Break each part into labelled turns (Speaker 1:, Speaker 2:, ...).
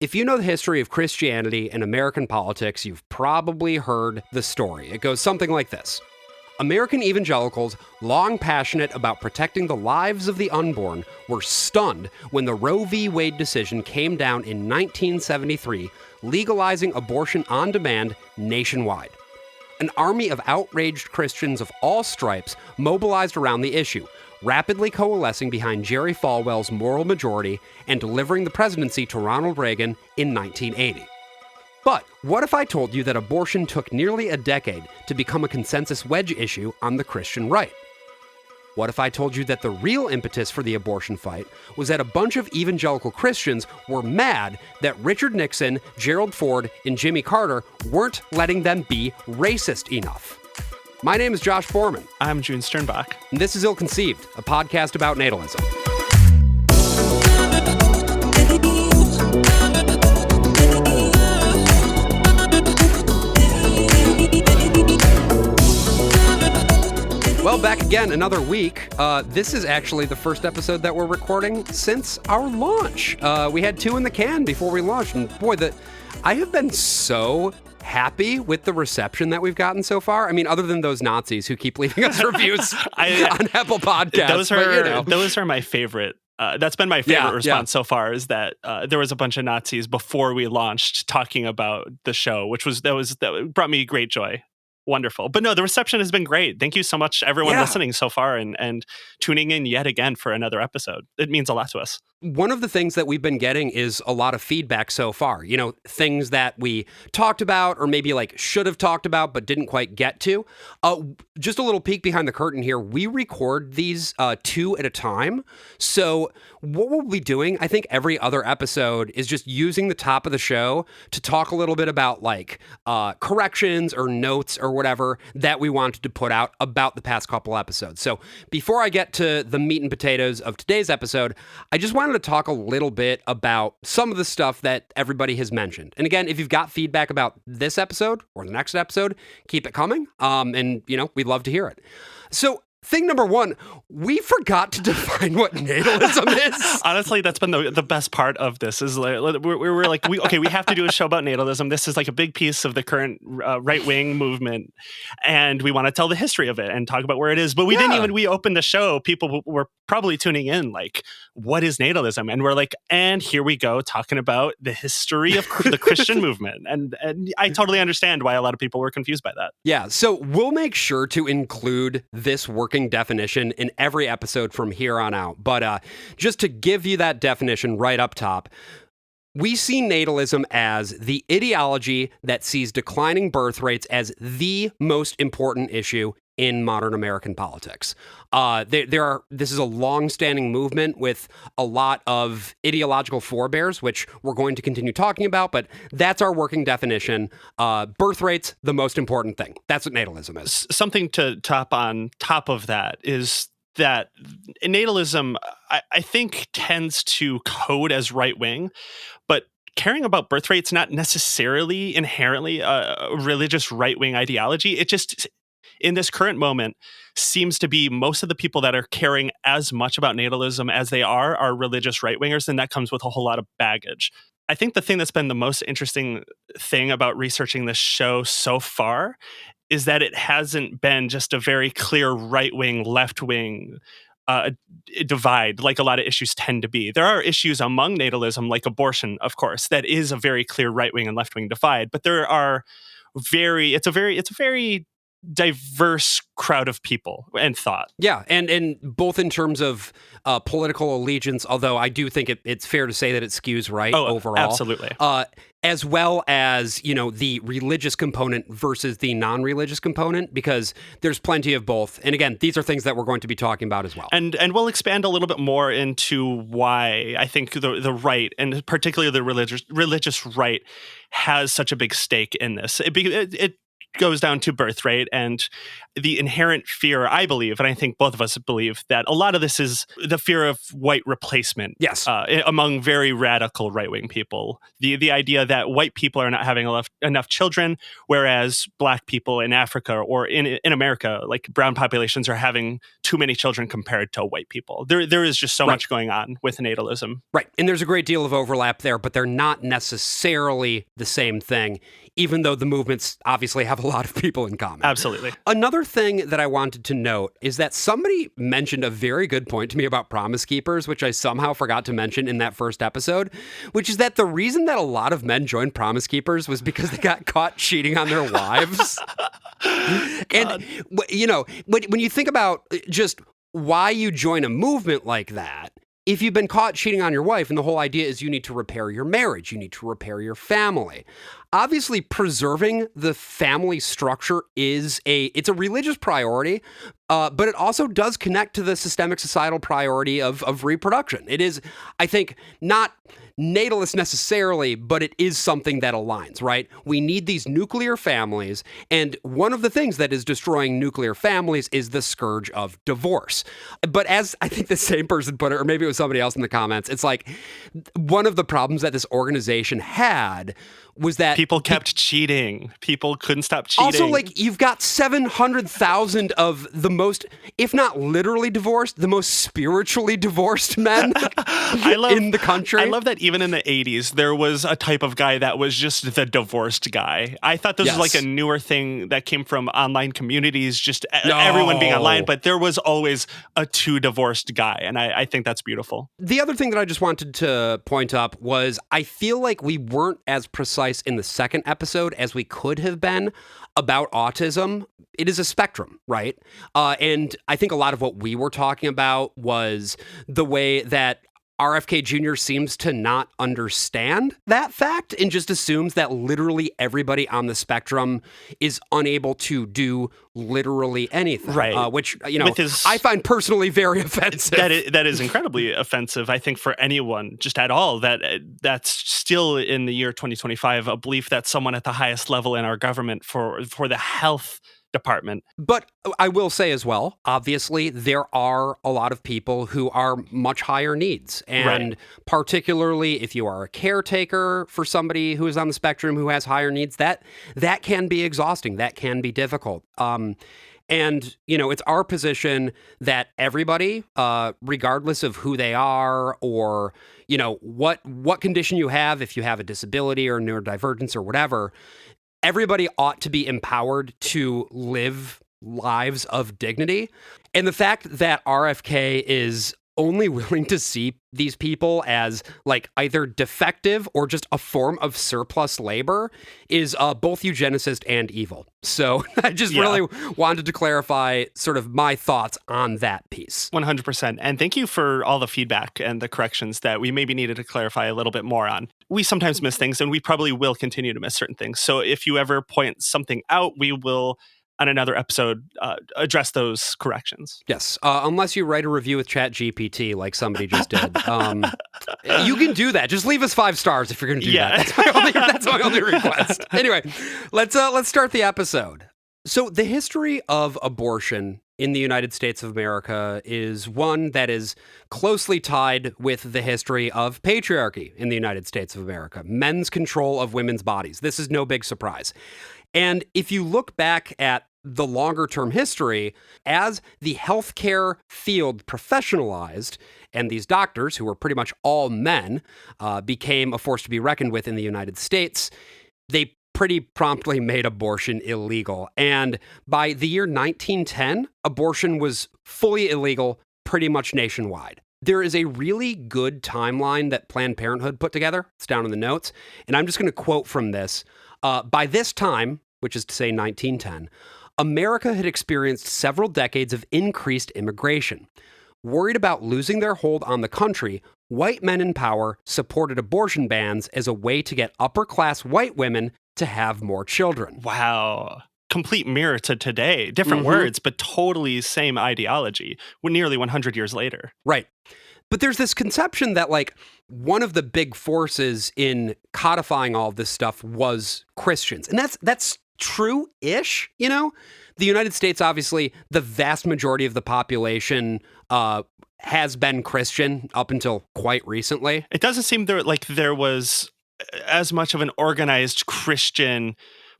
Speaker 1: If you know the history of Christianity and American politics, you've probably heard the story. It goes something like this. American evangelicals, long passionate about protecting the lives of the unborn, were stunned when the Roe v. Wade decision came down in 1973, legalizing abortion on demand nationwide. An army of outraged Christians of all stripes mobilized around the issue, rapidly coalescing behind Jerry Falwell's moral majority and delivering the presidency to Ronald Reagan in 1980. But what if I told you that abortion took nearly a decade to become a consensus wedge issue on the Christian right? What if I told you that the real impetus for the abortion fight was that a bunch of evangelical Christians were mad that Richard Nixon, Gerald Ford, and Jimmy Carter weren't letting them be racist enough? My name is Josh Foreman.
Speaker 2: I'm June Sternbach.
Speaker 1: And this is Ill Conceived, a podcast about natalism. Well, back again another week. This is actually the first episode that we're recording since our launch. We had 2 in the can before we launched, and boy, I have been so happy with the reception that we've gotten so far. I mean, other than those Nazis who keep leaving us reviews on Apple Podcasts.
Speaker 2: Those are my favorite. That's been my favorite response so far, is that there was a bunch of Nazis before we launched talking about the show, that brought me great joy. Wonderful. But no, the reception has been great. Thank you so much, everyone listening so far and tuning in yet again for another episode. It means a lot to us.
Speaker 1: One of the things that we've been getting is a lot of feedback so far. You know, things that we talked about or maybe like should have talked about but didn't quite get to. Just a little peek behind the curtain here. We record these 2 at a time. So what we'll be doing, I think every other episode, is just using the top of the show to talk a little bit about like corrections or notes or whatever that we wanted to put out about the past couple episodes. So before I get to the meat and potatoes of today's episode, I just wanted to talk a little bit about some of the stuff that everybody has mentioned. And again, if you've got feedback about this episode or the next episode, keep it coming. And, we'd love to hear it. So thing number 1, we forgot to define what natalism is.
Speaker 2: Honestly, that's been the best part of this. Is we're like, we have to do a show about natalism. This is like a big piece of the current right-wing movement, and we want to tell the history of it and talk about where it is. But we didn't even. We opened the show. People were probably tuning in, like, what is natalism? And we're like, and here we go talking about the history of the Christian movement. And I totally understand why a lot of people were confused by that.
Speaker 1: Yeah. So we'll make sure to include this working definition in every episode from here on out. But just to give you that definition right up top, we see natalism as the ideology that sees declining birth rates as the most important issue in modern American politics. This is a long-standing movement with a lot of ideological forebears, which we're going to continue talking about, but that's our working definition. Birth rates, the most important thing. That's what natalism is.
Speaker 2: Something to top on top of that is that natalism, I think, tends to code as right-wing, but caring about birth rates not necessarily inherently a religious right-wing ideology. It just, in this current moment, seems to be most of the people that are caring as much about natalism as they are religious right-wingers, and that comes with a whole lot of baggage. I think the thing that's been the most interesting thing about researching this show so far is that it hasn't been just a very clear right-wing, left-wing divide like a lot of issues tend to be. There are issues among natalism, like abortion, of course, that is a very clear right-wing and left-wing divide, but there are it's a very diverse crowd of people and thought.
Speaker 1: Yeah, and both in terms of political allegiance, although I do think it's fair to say that it skews right overall.
Speaker 2: Absolutely.
Speaker 1: As well as, the religious component versus the non-religious component, because there's plenty of both. And again, these are things that we're going to be talking about as well.
Speaker 2: And we'll expand a little bit more into why I think the right, and particularly the religious right, has such a big stake in this. It goes down to birth rate and the inherent fear, I believe, and I think both of us believe, that a lot of this is the fear of white replacement.
Speaker 1: Yes.
Speaker 2: Among very radical right-wing people. The idea that white people are not having enough children, whereas black people in Africa or in America, like brown populations, are having too many children compared to white people. There is just so much going on with natalism.
Speaker 1: Right. And there's a great deal of overlap there, but they're not necessarily the same thing, even though the movements obviously have a lot of people in common.
Speaker 2: Absolutely.
Speaker 1: Another thing that I wanted to note is that somebody mentioned a very good point to me about Promise Keepers, which I somehow forgot to mention in that first episode, which is that the reason that a lot of men joined Promise Keepers was because they got caught cheating on their wives. And, you know, when you think about just why you join a movement like that, if you've been caught cheating on your wife, and the whole idea is you need to repair your marriage, you need to repair your family. Obviously, preserving the family structure it's a religious priority, but it also does connect to the systemic societal priority of reproduction. It is, I think, not natalist necessarily, but it is something that aligns, right? We need these nuclear families, and one of the things that is destroying nuclear families is the scourge of divorce. But as I think the same person put it, or maybe it was somebody else in the comments, it's like one of the problems that this organization had was that
Speaker 2: people kept cheating. People couldn't stop cheating.
Speaker 1: Also, like, you've got 700,000 of the most, if not literally divorced, the most spiritually divorced men in the country.
Speaker 2: I love that even in the 80s, there was a type of guy that was just the divorced guy. I thought this was like a newer thing that came from online communities, just everyone being online, but there was always a too divorced guy, and I think that's beautiful.
Speaker 1: The other thing that I just wanted to point up was I feel like we weren't as precise in the second episode as we could have been about autism. It is a spectrum, right? And I think a lot of what we were talking about was the way that RFK Jr. seems to not understand that fact and just assumes that literally everybody on the spectrum is unable to do literally anything.
Speaker 2: Right.
Speaker 1: Which, you know, I find personally very offensive.
Speaker 2: That is incredibly offensive, I think, for anyone just at all. That's still in the year 2025 a belief that someone at the highest level in our government for the health department.
Speaker 1: But I will say as well, obviously, there are a lot of people who are much higher needs. And particularly if you are a caretaker for somebody who is on the spectrum who has higher needs, that can be exhausting. That can be difficult. And, you know, it's our position that everybody, regardless of who they are or, you know, what condition you have, if you have a disability or neurodivergence or whatever, everybody ought to be empowered to live lives of dignity. And the fact that RFK is only willing to see these people as like either defective or just a form of surplus labor is both eugenicist and evil. So I just really wanted to clarify sort of my thoughts on that piece.
Speaker 2: 100%. And thank you for all the feedback and the corrections that we maybe needed to clarify a little bit more on. We sometimes miss things, and we probably will continue to miss certain things. So if you ever point something out, we will, on another episode, address those corrections.
Speaker 1: Yes, unless you write a review with ChatGPT like somebody just did. You can do that. Just leave us 5 stars if you're going to do that. That's my only request. Anyway, let's start the episode. So the history of abortion in the United States of America is one that is closely tied with the history of patriarchy in the United States of America, men's control of women's bodies. This is no big surprise. And if you look back at the longer term history, as the healthcare field professionalized, and these doctors, who were pretty much all men, became a force to be reckoned with in the United States, they pretty promptly made abortion illegal. And by the year 1910, abortion was fully illegal pretty much nationwide. There is a really good timeline that Planned Parenthood put together. It's down in the notes. And I'm just going to quote from this. By this time, which is to say 1910, America had experienced several decades of increased immigration. Worried about losing their hold on the country, white men in power supported abortion bans as a way to get upper-class white women to have more children.
Speaker 2: Wow. Complete mirror to today. Different words, but totally same ideology. Nearly 100 years later.
Speaker 1: Right. But there's this conception that, like, one of the big forces in codifying all of this stuff was Christians. And that's true-ish, The United States, obviously, the vast majority of the population has been Christian up until quite recently.
Speaker 2: It doesn't seem there was as much of an organized Christian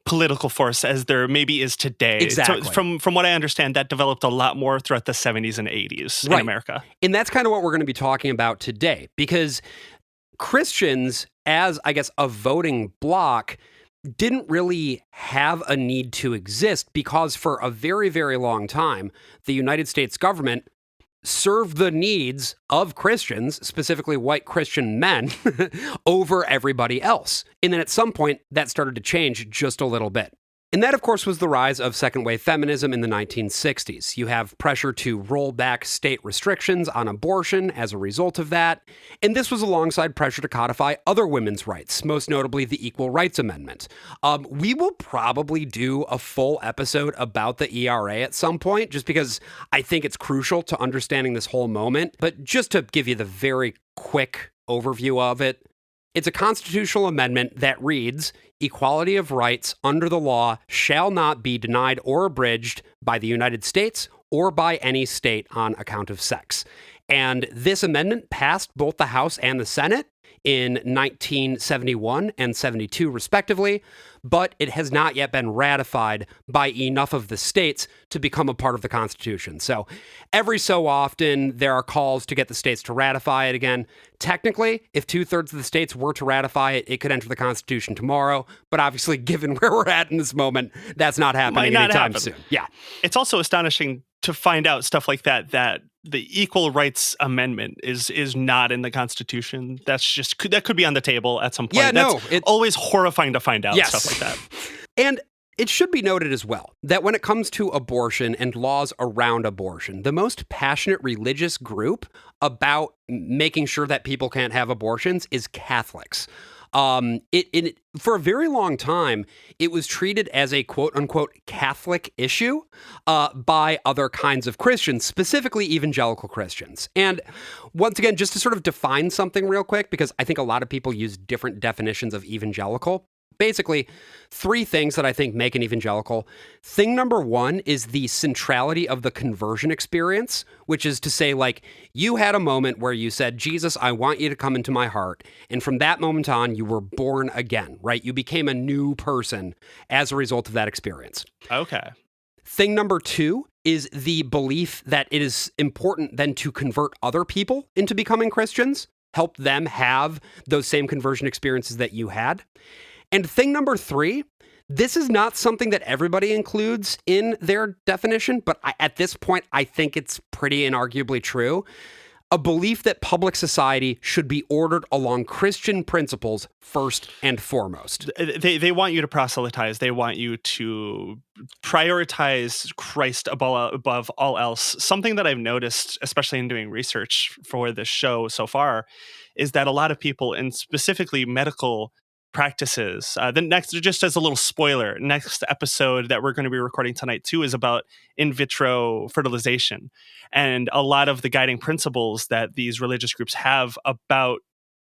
Speaker 2: political force as there maybe is today.
Speaker 1: Exactly.
Speaker 2: So from what I understand, that developed a lot more throughout the 70s and 80s in America.
Speaker 1: And that's kind of what we're going to be talking about today, because Christians, as I guess a voting bloc, didn't really have a need to exist because for a very, very long time, the United States government served the needs of Christians, specifically white Christian men, over everybody else. And then at some point, that started to change just a little bit. And that, of course, was the rise of second-wave feminism in the 1960s. You have pressure to roll back state restrictions on abortion as a result of that. And this was alongside pressure to codify other women's rights, most notably the Equal Rights Amendment. We will probably do a full episode about the ERA at some point, just because I think it's crucial to understanding this whole moment. But just to give you the very quick overview of it, it's a constitutional amendment that reads, "Equality of rights under the law shall not be denied or abridged by the United States or by any state on account of sex." And this amendment passed both the House and the Senate in 1971 and 72, respectively, but it has not yet been ratified by enough of the states to become a part of the Constitution. So every so often, there are calls to get the states to ratify it again. Technically, if 2/3 of the states were to ratify it, it could enter the Constitution tomorrow. But obviously, given where we're at in this moment, that's not happening anytime soon. Yeah.
Speaker 2: It's also astonishing to find out stuff like that the Equal Rights Amendment is not in the Constitution. That could be on the table at some point.
Speaker 1: Yeah,
Speaker 2: That's always horrifying to find out stuff like that.
Speaker 1: And it should be noted as well that when it comes to abortion and laws around abortion, the most passionate religious group about making sure that people can't have abortions is Catholics. For a very long time, it was treated as a quote-unquote Catholic issue by other kinds of Christians, specifically evangelical Christians. And once again, just to sort of define something real quick, because I think a lot of people use different definitions of evangelical. Basically, three things that I think make an evangelical. Thing number one is the centrality of the conversion experience, which is to say, like, you had a moment where you said, "Jesus, I want you to come into my heart." And from that moment on, you were born again, right? You became a new person as a result of that experience.
Speaker 2: Okay.
Speaker 1: Thing number two is the belief that it is important then to convert other people into becoming Christians, help them have those same conversion experiences that you had. And thing number three, this is not something that everybody includes in their definition, but at this point, I think it's pretty inarguably true. A belief that public society should be ordered along Christian principles first and foremost.
Speaker 2: They want you to proselytize. They want you to prioritize Christ above all else. Something that I've noticed, especially in doing research for this show so far, is that a lot of people, and specifically medical practices. The next, just as a little spoiler, next episode that we're going to be recording tonight too is about in vitro fertilization, and a lot of the guiding principles that these religious groups have about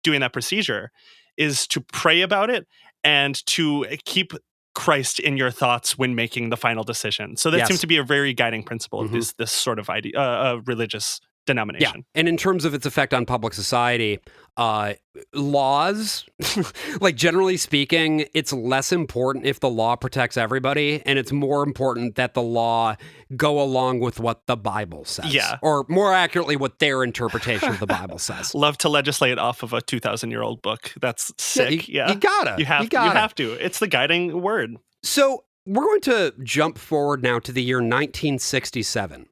Speaker 2: doing that procedure is to pray about it and to keep Christ in your thoughts when making the final decision. So that seems to be a very guiding principle of this sort of religious denomination.
Speaker 1: Yeah. And in terms of its effect on public society, laws, like generally speaking, it's less important if the law protects everybody, and it's more important that the law go along with what the Bible says.
Speaker 2: Yeah.
Speaker 1: Or more accurately, what their interpretation of the Bible says.
Speaker 2: Love to legislate off of a 2,000-year-old book. That's sick.
Speaker 1: You gotta.
Speaker 2: You have to. It's the guiding word.
Speaker 1: So we're going to jump forward now to the year 1967.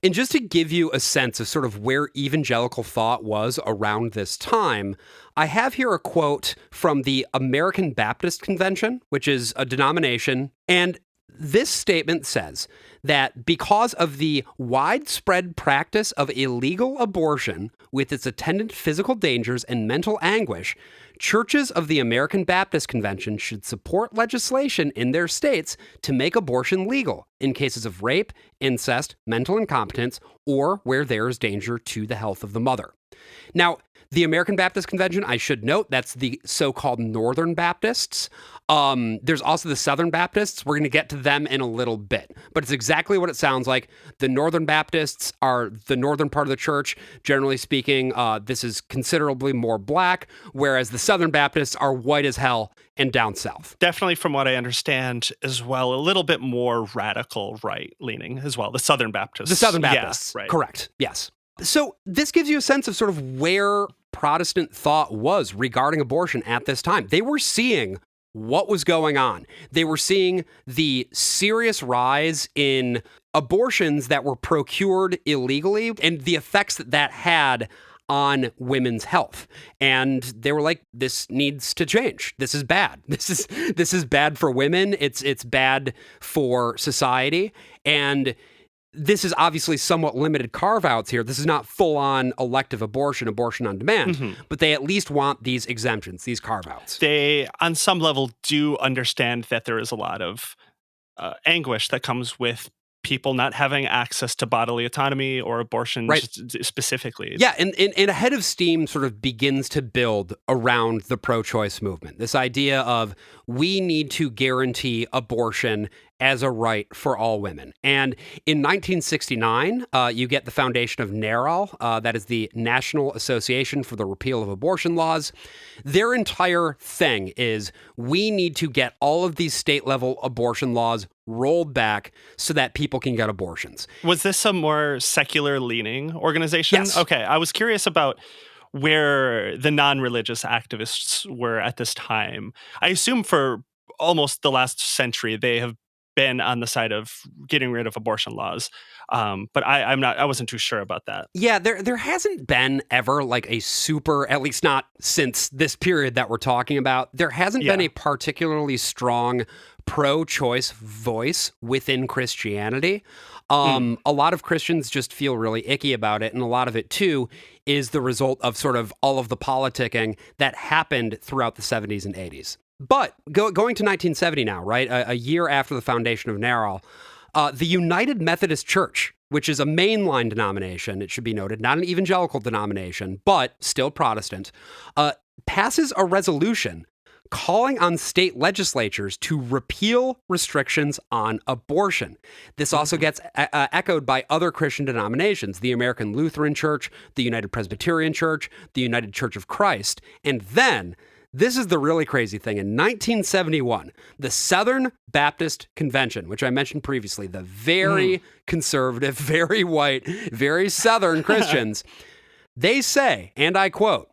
Speaker 1: And just to give you a sense of sort of where evangelical thought was around this time, I have here a quote from the American Baptist Convention, which is a denomination. And this statement says that because of the widespread practice of illegal abortion with its attendant physical dangers and mental anguish, churches of the American Baptist Convention should support legislation in their states to make abortion legal in cases of rape, incest, mental incompetence, or where there is danger to the health of the mother. Now, The American Baptist Convention, I should note, that's the so-called Northern Baptists. There's also the Southern Baptists. We're going to get to them in a little bit, but it's exactly what it sounds like. The Northern Baptists are the northern part of the church. Generally speaking, this is considerably more black, whereas the Southern Baptists are white as hell and down south.
Speaker 2: Definitely, from what I understand as well, a little bit more radical right-leaning as well. The Southern Baptists.
Speaker 1: The Southern Baptists,
Speaker 2: yeah, right.
Speaker 1: Correct, yes. So this gives you a sense of sort of where Protestant thought was regarding abortion at this time. They were seeing what was going on. They were seeing the serious rise in abortions that were procured illegally and the effects that that had on women's health. And they were like, this needs to change. This is bad. This is bad for women. It's bad for society. And this is obviously somewhat limited carve-outs here. This is not full-on elective abortion on demand, but they at least want these exemptions, these carve-outs.
Speaker 2: They, on some level, do understand that there is a lot of anguish that comes with people not having access to bodily autonomy or abortion specifically.
Speaker 1: Yeah, and a head of steam sort of begins to build around the pro-choice movement. This idea of we need to guarantee abortion as a right for all women. And in 1969, you get the foundation of NARAL, that is the National Association for the Repeal of Abortion Laws. Their entire thing is we need to get all of these state-level abortion laws rolled back so that people can get abortions.
Speaker 2: Was this a more secular-leaning organization?
Speaker 1: Yes.
Speaker 2: Okay, I was curious about where the non-religious activists were at this time. I assume for almost the last century, they have been on the side of getting rid of abortion laws. But I wasn't too sure about that.
Speaker 1: Yeah, there hasn't been ever like a super, at least not since this period that we're talking about, there hasn't been a particularly strong pro-choice voice within Christianity. A lot of Christians just feel really icky about it. And a lot of it, too, is the result of sort of all of the politicking that happened throughout the 70s and 80s. But going to 1970 now, right, a year after the foundation of NARAL, the United Methodist Church, which is a mainline denomination, it should be noted, not an evangelical denomination, but still Protestant, passes a resolution calling on state legislatures to repeal restrictions on abortion. This also gets echoed by other Christian denominations, the American Lutheran Church, the United Presbyterian Church, the United Church of Christ, and then this is the really crazy thing. In 1971, the Southern Baptist Convention, which I mentioned previously, the very conservative, very white, very Southern Christians, they say, and I quote,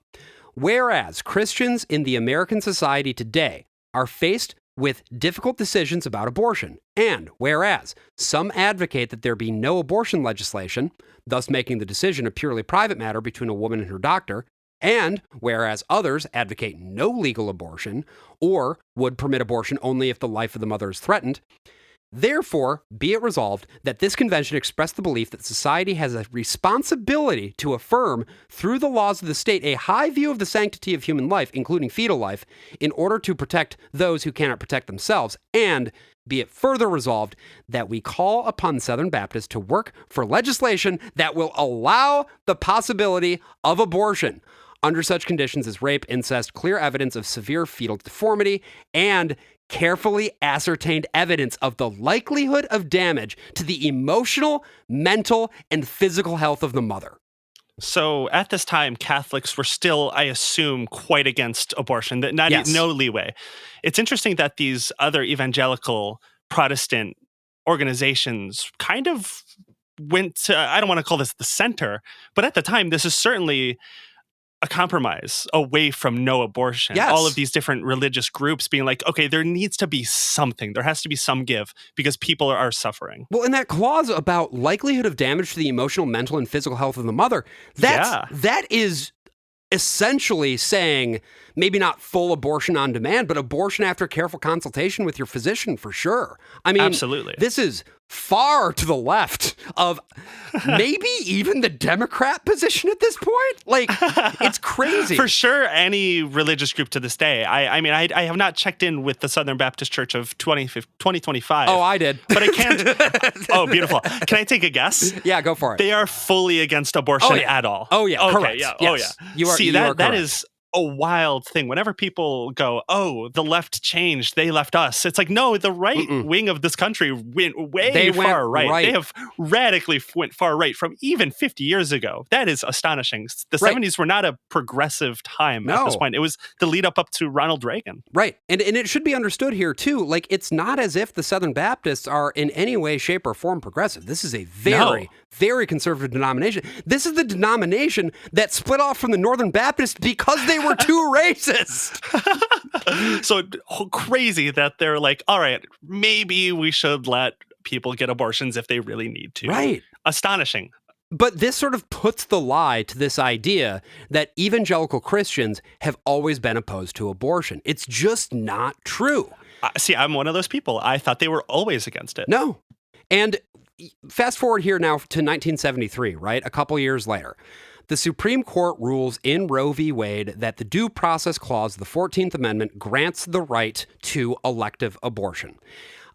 Speaker 1: "Whereas Christians in the American society today are faced with difficult decisions about abortion, and whereas some advocate that there be no abortion legislation, thus making the decision a purely private matter between a woman and her doctor, and whereas others advocate no legal abortion or would permit abortion only if the life of the mother is threatened, therefore, be it resolved that this convention express the belief that society has a responsibility to affirm through the laws of the state a high view of the sanctity of human life, including fetal life, in order to protect those who cannot protect themselves, and be it further resolved that we call upon Southern Baptists to work for legislation that will allow the possibility of abortion under such conditions as rape, incest, clear evidence of severe fetal deformity, and carefully ascertained evidence of the likelihood of damage to the emotional, mental, and physical health of the mother."
Speaker 2: So at this time, Catholics were still, I assume, quite against abortion, no leeway. It's interesting that these other evangelical Protestant organizations kind of went to, I don't want to call this the center, but at the time, this is certainly a compromise away from no abortion.
Speaker 1: Yes.
Speaker 2: All of these different religious groups being like, okay, there needs to be something. There has to be some give because people are suffering.
Speaker 1: Well, and that clause about likelihood of damage to the emotional, mental, and physical health of the mother, that is essentially saying maybe not full abortion on demand, but abortion after careful consultation with your physician for sure. I mean,
Speaker 2: absolutely.
Speaker 1: This is far to the left of maybe even the Democrat position at this point. Like, it's crazy.
Speaker 2: For sure, any religious group to this day. I mean, I have not checked in with the Southern Baptist Church of 2025.
Speaker 1: Oh, I did.
Speaker 2: But I can't. Oh, beautiful. Can I take a guess?
Speaker 1: Yeah, go for it.
Speaker 2: They are fully against abortion at all.
Speaker 1: Oh, yeah.
Speaker 2: Okay,
Speaker 1: Correct.
Speaker 2: yeah.
Speaker 1: Yes.
Speaker 2: Oh, yeah.
Speaker 1: You are,
Speaker 2: See,
Speaker 1: you are
Speaker 2: that
Speaker 1: correct.
Speaker 2: is a wild thing. Whenever people go, oh, the left changed, they left us. It's like, no, the right wing of this country went far right. They have radically went far right from even 50 years ago. That is astonishing. The 70s were not a progressive time at this point. It was the lead up to Ronald Reagan.
Speaker 1: Right. And it should be understood here, too. Like, it's not as if the Southern Baptists are in any way, shape, or form progressive. This is a very conservative denomination. This is the denomination that split off from the Northern Baptists because they were too racist.
Speaker 2: So crazy that they're like, all right, maybe we should let people get abortions if they really need to.
Speaker 1: Right.
Speaker 2: Astonishing.
Speaker 1: But this sort of puts the lie to this idea that evangelical Christians have always been opposed to abortion. It's just not true.
Speaker 2: See, I'm one of those people. I thought they were always against it.
Speaker 1: No. And fast forward here now to 1973, right? A couple years later. The Supreme Court rules in Roe v. Wade that the Due Process Clause of the 14th Amendment grants the right to elective abortion.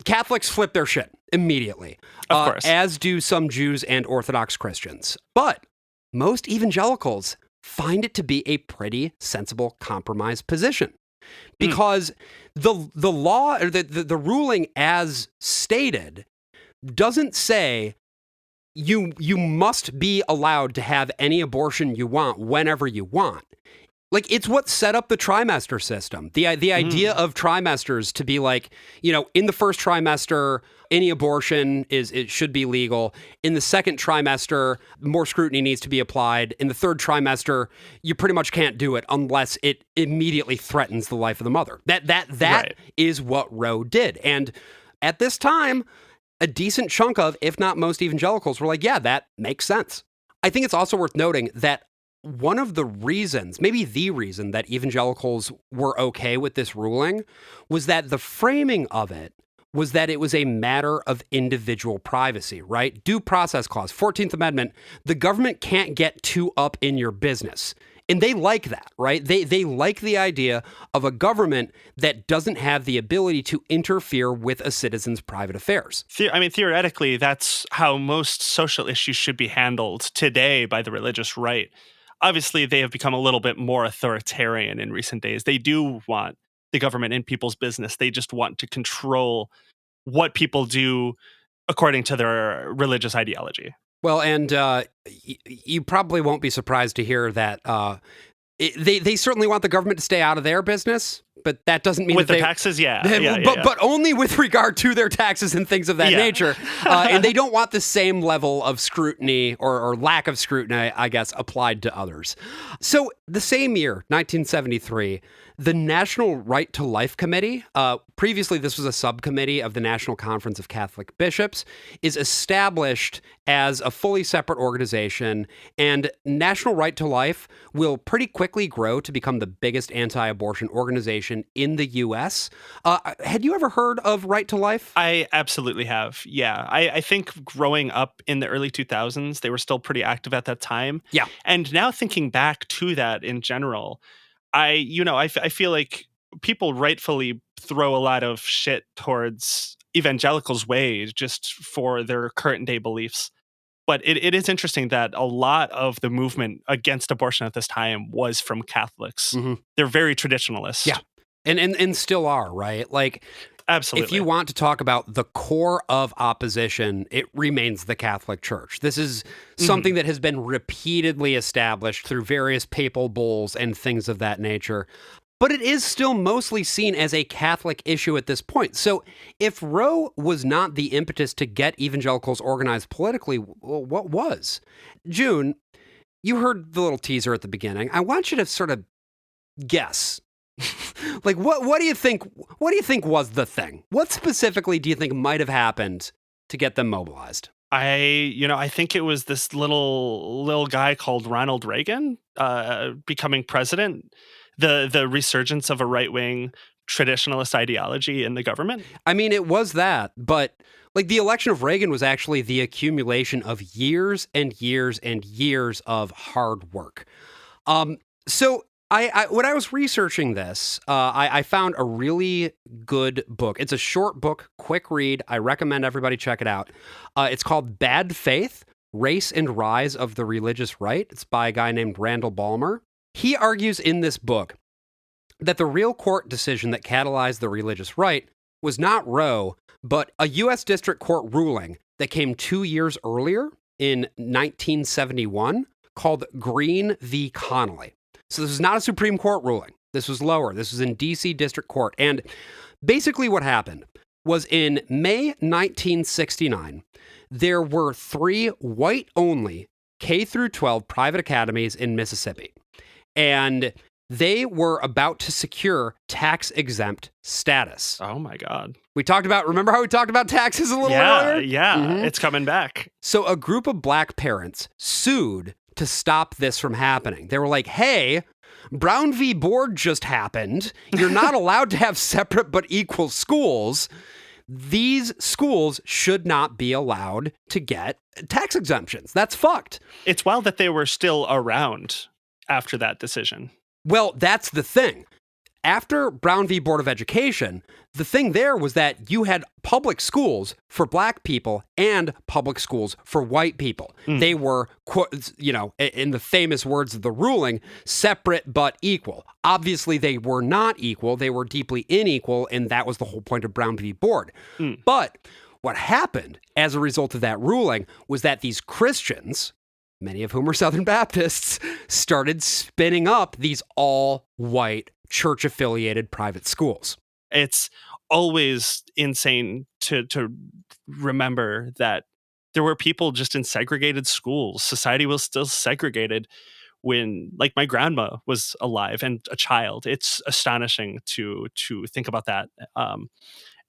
Speaker 1: Catholics flip their shit immediately,
Speaker 2: of course,
Speaker 1: as do some Jews and Orthodox Christians. But most evangelicals find it to be a pretty sensible compromise position because the law, or the ruling as stated, doesn't say you must be allowed to have any abortion you want whenever you want. Like, it's what set up the trimester system. The idea of trimesters to be like, in the first trimester, any abortion it should be legal. In the second trimester, more scrutiny needs to be applied. In the third trimester, you pretty much can't do it unless it immediately threatens the life of the mother. That is what Roe did. And at this time, a decent chunk of, if not most evangelicals were like, yeah, that makes sense. I think it's also worth noting that one of the reasons, maybe the reason that evangelicals were okay with this ruling was that the framing of it was that it was a matter of individual privacy, right? Due Process Clause, 14th Amendment, the government can't get too up in your business. And they like that, right? They like the idea of a government that doesn't have the ability to interfere with a citizen's private affairs.
Speaker 2: Theoretically, that's how most social issues should be handled today by the religious right. Obviously, they have become a little bit more authoritarian in recent days. They do want the government in people's business. They just want to control what people do according to their religious ideology.
Speaker 1: Well, and you probably won't be surprised to hear that they certainly want the government to stay out of their business, but that doesn't mean
Speaker 2: with
Speaker 1: the
Speaker 2: taxes,
Speaker 1: but only with regard to their taxes and things of that nature. And they don't want the same level of scrutiny or lack of scrutiny, I guess, applied to others. So the same year, 1973, the National Right to Life Committee, previously this was a subcommittee of the National Conference of Catholic Bishops, is established as a fully separate organization, and National Right to Life will pretty quickly grow to become the biggest anti-abortion organization in the U.S. Had you ever heard of Right to Life?
Speaker 2: I absolutely have, yeah. I think growing up in the early 2000s, they were still pretty active at that time.
Speaker 1: Yeah.
Speaker 2: And now thinking back to that in general, I feel like people rightfully throw a lot of shit towards evangelicals' way just for their current day beliefs. But it is interesting that a lot of the movement against abortion at this time was from Catholics. Mm-hmm. They're very traditionalist.
Speaker 1: Yeah. And still are, right? Like,
Speaker 2: absolutely.
Speaker 1: If you want to talk about the core of opposition, it remains the Catholic Church. This is something that has been repeatedly established through various papal bulls and things of that nature. But it is still mostly seen as a Catholic issue at this point. So if Roe was not the impetus to get evangelicals organized politically, well, what was? June, you heard the little teaser at the beginning. I want you to sort of guess. Like, what do you think? What do you think was the thing? What specifically do you think might have happened to get them mobilized?
Speaker 2: I think it was this little guy called Ronald Reagan becoming president. The resurgence of a right wing traditionalist ideology in the government.
Speaker 1: I mean, it was that, but like the election of Reagan was actually the accumulation of years and years and years of hard work. So when I was researching this, I found a really good book. It's a short book, quick read. I recommend everybody check it out. It's called Bad Faith: Race and Rise of the Religious Right. It's by a guy named Randall Ballmer. He argues in this book that the real court decision that catalyzed the religious right was not Roe, but a U.S. District Court ruling that came 2 years earlier in 1971 called Green v. Connolly. So this is not a Supreme Court ruling. This was lower. This was in D.C. District Court. And basically what happened was in May 1969, there were 3 white-only K-12 private academies in Mississippi. And they were about to secure tax-exempt status.
Speaker 2: Oh, my God.
Speaker 1: Remember how we talked about taxes a little earlier?
Speaker 2: Yeah,
Speaker 1: Mm-hmm.
Speaker 2: It's coming back.
Speaker 1: So a group of black parents sued to stop this from happening. They were like, hey, Brown v. Board just happened. You're not allowed to have separate but equal schools. These schools should not be allowed to get tax exemptions. That's fucked.
Speaker 2: It's wild that they were still around after that decision.
Speaker 1: Well, that's the thing. After Brown v. Board of Education, the thing there was that you had public schools for black people and public schools for white people. They were, in the famous words of the ruling, separate but equal. Obviously, they were not equal. They were deeply unequal, and that was the whole point of Brown v. Board. But what happened as a result of that ruling was that these Christians, many of whom were Southern Baptists, started spinning up these all-white, church-affiliated private schools.
Speaker 2: It's always insane to remember that there were people just in segregated schools. Society was still segregated when, like, my grandma was alive and a child. It's astonishing to think about that.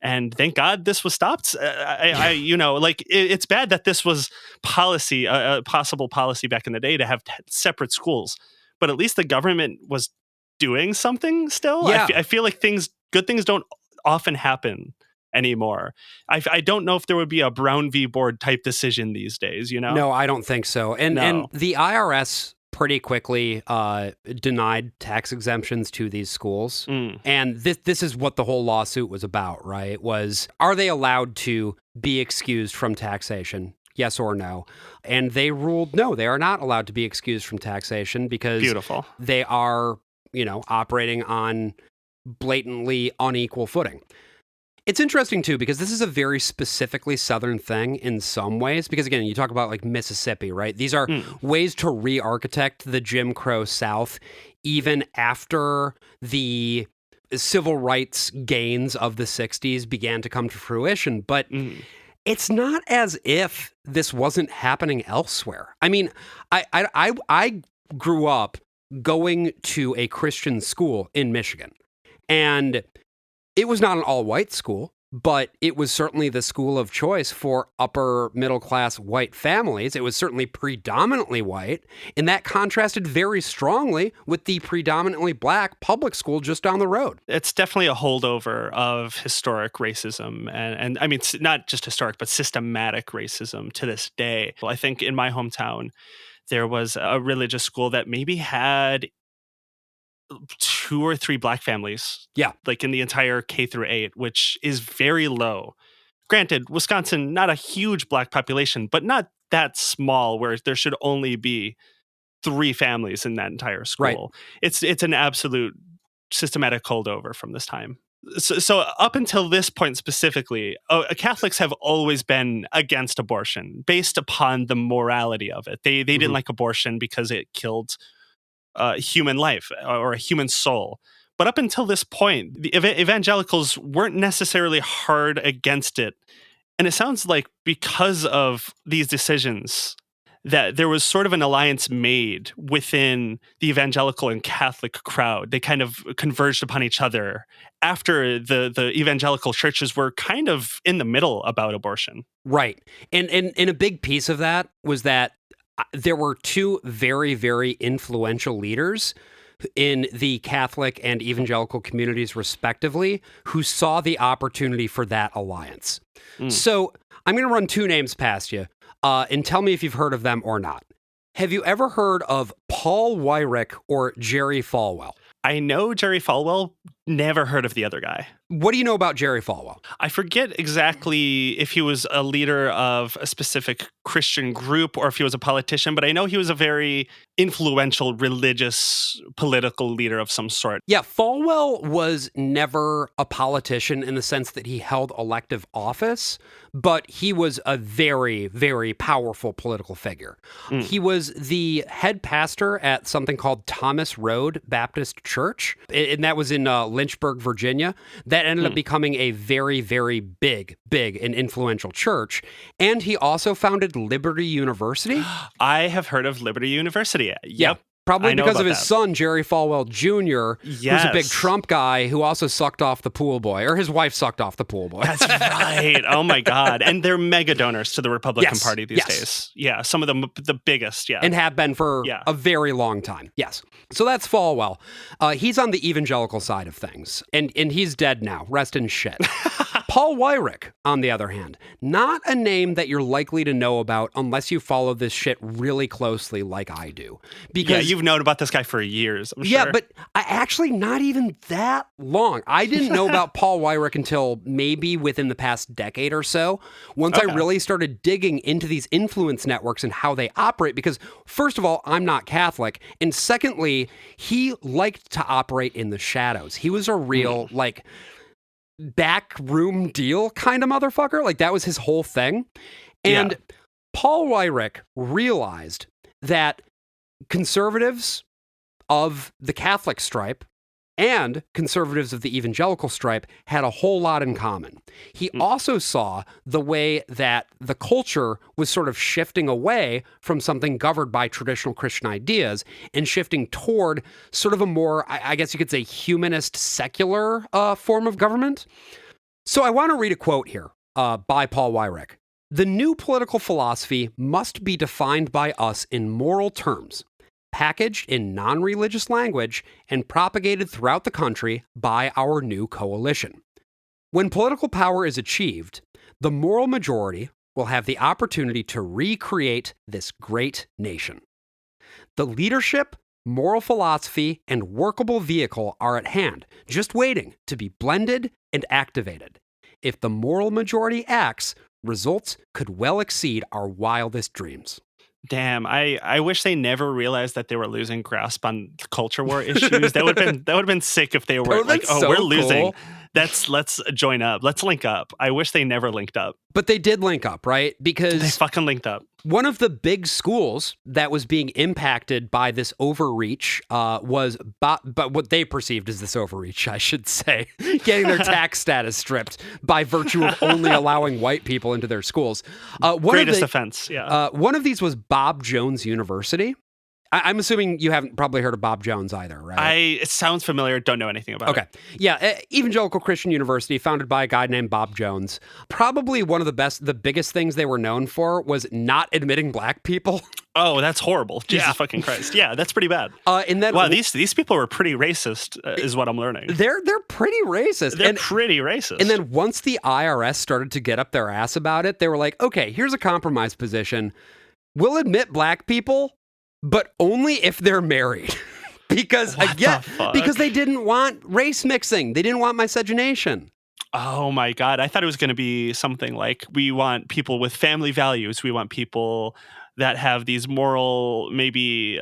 Speaker 2: And thank God this was stopped. It's bad that this was policy, a possible policy back in the day to have separate schools. But at least the government was doing something still.
Speaker 1: Yeah.
Speaker 2: I feel like good things don't often happen anymore. I don't know if there would be a Brown v. Board type decision these days,
Speaker 1: No, I don't think so. And the IRS pretty quickly denied tax exemptions to these schools. And this is what the whole lawsuit was about, right? Are they allowed to be excused from taxation? Yes or no? And they ruled no, they are not allowed to be excused from taxation because
Speaker 2: Beautiful.
Speaker 1: They are, operating on blatantly unequal footing. It's interesting, too, because this is a very specifically Southern thing in some ways. Because, again, you talk about, like, Mississippi, right? These are ways to re-architect the Jim Crow South even after the civil rights gains of the 60s began to come to fruition. But it's not as if this wasn't happening elsewhere. I mean, I grew up going to a Christian school in Michigan. And it was not an all-white school, but it was certainly the school of choice for upper middle-class white families. It was certainly predominantly white, and that contrasted very strongly with the predominantly black public school just down the road.
Speaker 2: It's definitely a holdover of historic racism, and I mean, not just historic, but systematic racism to this day. Well, I think in my hometown, there was a religious school that maybe had 2 or 3 black families.
Speaker 1: Yeah.
Speaker 2: Like in the entire K through 8, which is very low. Granted, Wisconsin, not a huge black population, but not that small where there should only be 3 families in that entire school.
Speaker 1: Right.
Speaker 2: It's an absolute systematic holdover from this time. So up until this point specifically, Catholics have always been against abortion based upon the morality of it. They didn't like abortion because it killed human life or a human soul. But up until this point, the evangelicals weren't necessarily hard against it. And it sounds like because of these decisions that there was sort of an alliance made within the evangelical and Catholic crowd. They kind of converged upon each other after the evangelical churches were kind of in the middle about abortion.
Speaker 1: Right. And a big piece of that was that there were 2 very, very influential leaders in the Catholic and evangelical communities, respectively, who saw the opportunity for that alliance. So I'm going to run two names past you and tell me if you've heard of them or not. Have you ever heard of Paul Weyrich or Jerry Falwell?
Speaker 2: I know Jerry Falwell, never heard of the other guy.
Speaker 1: What do you know about Jerry Falwell?
Speaker 2: I forget exactly if he was a leader of a specific Christian group or if he was a politician, but I know he was a very influential religious political leader of some sort.
Speaker 1: Yeah, Falwell was never a politician in the sense that he held elective office, but he was a very, very powerful political figure. He was the head pastor at something called Thomas Road Baptist Church, and that was in Lynchburg, Virginia. That ended up becoming a very, very big and influential church. And he also founded Liberty University.
Speaker 2: I have heard of Liberty University. Yep.
Speaker 1: Yeah. Probably because of his son, Jerry Falwell Jr., who's a big Trump guy who also sucked off the pool boy, or his wife sucked off the pool boy.
Speaker 2: That's right. Oh, my God. And they're mega donors to the Republican Party these days. Yeah, some of them, the biggest,
Speaker 1: And have been for a very long time. Yes. So that's Falwell. He's on the evangelical side of things, and he's dead now. Rest in shit. Paul Weyrich, on the other hand, not a name that you're likely to know about unless you follow this shit really closely like I do. Because
Speaker 2: you've known about this guy for years, I'm sure.
Speaker 1: Yeah, but actually not even that long. I didn't know about Paul Weyrich until maybe within the past decade or so, once I really started digging into these influence networks and how they operate, because first of all, I'm not Catholic, and secondly, he liked to operate in the shadows. He was a real, backroom deal kind of motherfucker. Like, that was his whole thing. And Paul Weyrich realized that conservatives of the Catholic stripe and conservatives of the evangelical stripe had a whole lot in common. He also saw the way that the culture was sort of shifting away from something governed by traditional Christian ideas and shifting toward sort of a more, I guess you could say, humanist, secular form of government. So I want to read a quote here by Paul Weyrich. "The new political philosophy must be defined by us in moral terms, packaged in non-religious language, and propagated throughout the country by our new coalition. When political power is achieved, the moral majority will have the opportunity to recreate this great nation. The leadership, moral philosophy, and workable vehicle are at hand, just waiting to be blended and activated. If the moral majority acts, results could well exceed our wildest dreams."
Speaker 2: Damn, I wish they never realized that they were losing grasp on culture war issues. That would have been sick if they were like, "Oh, we're losing. Let's join up. Let's link up." I wish they never linked up.
Speaker 1: But they did link up, right? Because
Speaker 2: they fucking linked up.
Speaker 1: One of the big schools that was being impacted by this overreach was, but what they perceived as this overreach, I should say, getting their tax status stripped by virtue of only allowing white people into their schools.
Speaker 2: Greatest offense, yeah.
Speaker 1: One of these was Bob Jones University. I'm assuming you haven't probably heard of Bob Jones either, right?
Speaker 2: It sounds familiar. Don't know anything about it.
Speaker 1: Okay. Yeah. Evangelical Christian University, founded by a guy named Bob Jones. Probably one of the biggest things they were known for was not admitting black people.
Speaker 2: Oh, that's horrible. Jesus fucking Christ. Yeah, that's pretty bad.
Speaker 1: And then,
Speaker 2: wow, these people were pretty racist, is what I'm learning.
Speaker 1: They're pretty racist.
Speaker 2: They're pretty racist.
Speaker 1: And then once the IRS started to get up their ass about it, they were like, okay, here's a compromise position. We'll admit black people, but only if they're married. Because they didn't want race mixing. They didn't want miscegenation.
Speaker 2: Oh my God. I thought it was going to be something like, we want people with family values. We want people that have these moral, maybe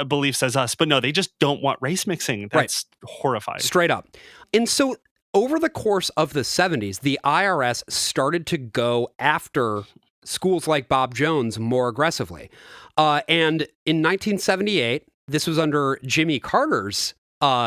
Speaker 2: beliefs as us. But no, they just don't want race mixing. That's horrifying.
Speaker 1: Straight up. And so over the course of the 70s, the IRS started to go after schools like Bob Jones more aggressively. And in 1978, this was under Jimmy Carter's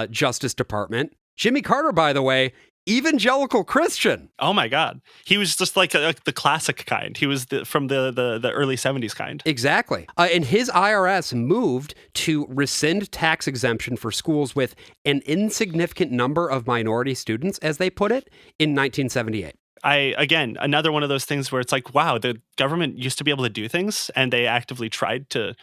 Speaker 1: Justice Department. Jimmy Carter, by the way, evangelical Christian.
Speaker 2: Oh my God. He was just like the classic kind. He was from the early 70s kind.
Speaker 1: Exactly. And his IRS moved to rescind tax exemption for schools with an insignificant number of minority students, as they put it, in 1978.
Speaker 2: Again, another one of those things where it's like, wow, the government used to be able to do things and they actively tried to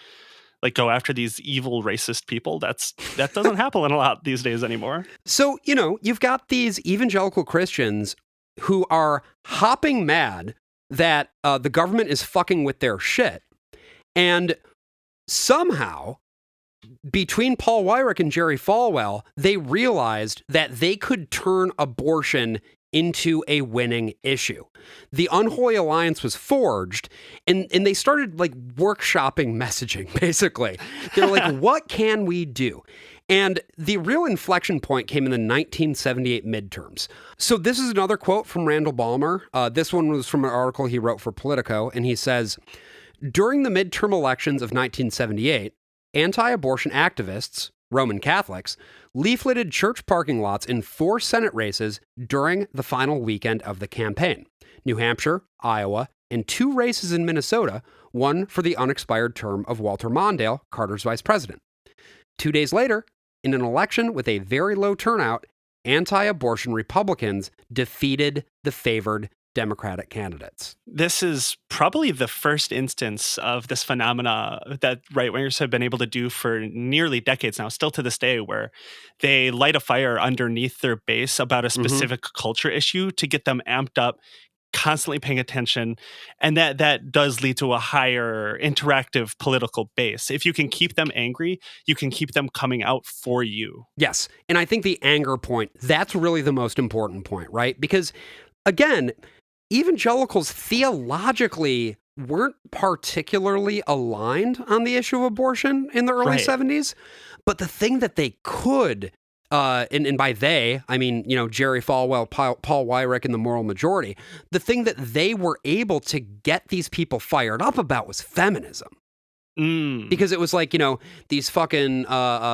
Speaker 2: like go after these evil racist people. That doesn't happen a lot these days anymore.
Speaker 1: So, you've got these evangelical Christians who are hopping mad that the government is fucking with their shit. And somehow, between Paul Weyrich and Jerry Falwell, they realized that they could turn abortion into a winning issue. The Unholy Alliance was forged, and they started like workshopping messaging, basically. They're like, what can we do? And the real inflection point came in the 1978 midterms. So this is another quote from Randall Balmer. This one was from an article he wrote for Politico, and he says, during the midterm elections of 1978, anti-abortion activists, Roman Catholics, leafleted church parking lots in 4 Senate races during the final weekend of the campaign. New Hampshire, Iowa, and 2 races in Minnesota, one for the unexpired term of Walter Mondale, Carter's vice president. 2 days later, in an election with a very low turnout, anti-abortion Republicans defeated the favored Democratic candidates.
Speaker 2: This is probably the first instance of this phenomena that right-wingers have been able to do for nearly decades now, still to this day, where they light a fire underneath their base about a specific culture issue to get them amped up, constantly paying attention, and that does lead to a higher interactive political base. If you can keep them angry, you can keep them coming out for you.
Speaker 1: Yes, and I think the anger point, that's really the most important point, right? Because, again, evangelicals theologically weren't particularly aligned on the issue of abortion in the early 70s, but the thing that they could, and by they, I mean, Jerry Falwell, Paul Weyrich, and the moral majority, the thing that they were able to get these people fired up about was feminism. Because it was like, these fucking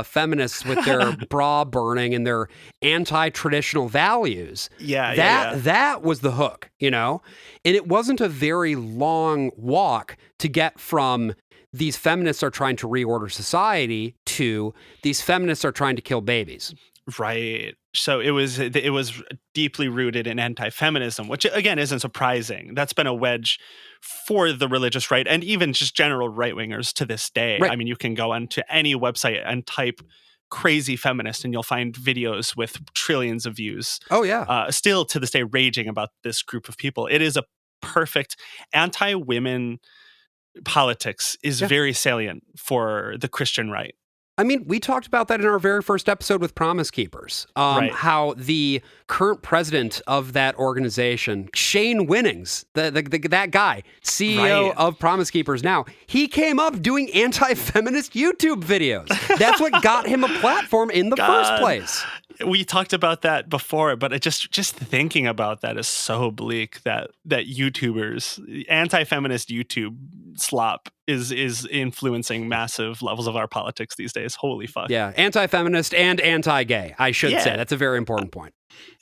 Speaker 1: feminists with their bra burning and their anti-traditional values. That was the hook, And it wasn't a very long walk to get from these feminists are trying to reorder society to these feminists are trying to kill babies.
Speaker 2: Right. So it was deeply rooted in anti-feminism, which again isn't surprising. That's been a wedge for the religious right and even just general right-wingers to this day. Right. I mean, you can go onto any website and type crazy feminist and you'll find videos with trillions of views.
Speaker 1: Oh, yeah.
Speaker 2: Still to this day raging about this group of people. It is a perfect anti-women politics is very salient for the Christian right.
Speaker 1: I mean, we talked about that in our very first episode with Promise Keepers, how the current president of that organization, Shane Winnings, that guy, CEO of Promise Keepers now, he came up doing anti-feminist YouTube videos. That's what got him a platform in the first place.
Speaker 2: We talked about that before, but it just thinking about that is so bleak that YouTubers, anti-feminist YouTube slop is influencing massive levels of our politics these days. Holy fuck.
Speaker 1: Yeah, anti-feminist and anti-gay, I should say. That's a very important point.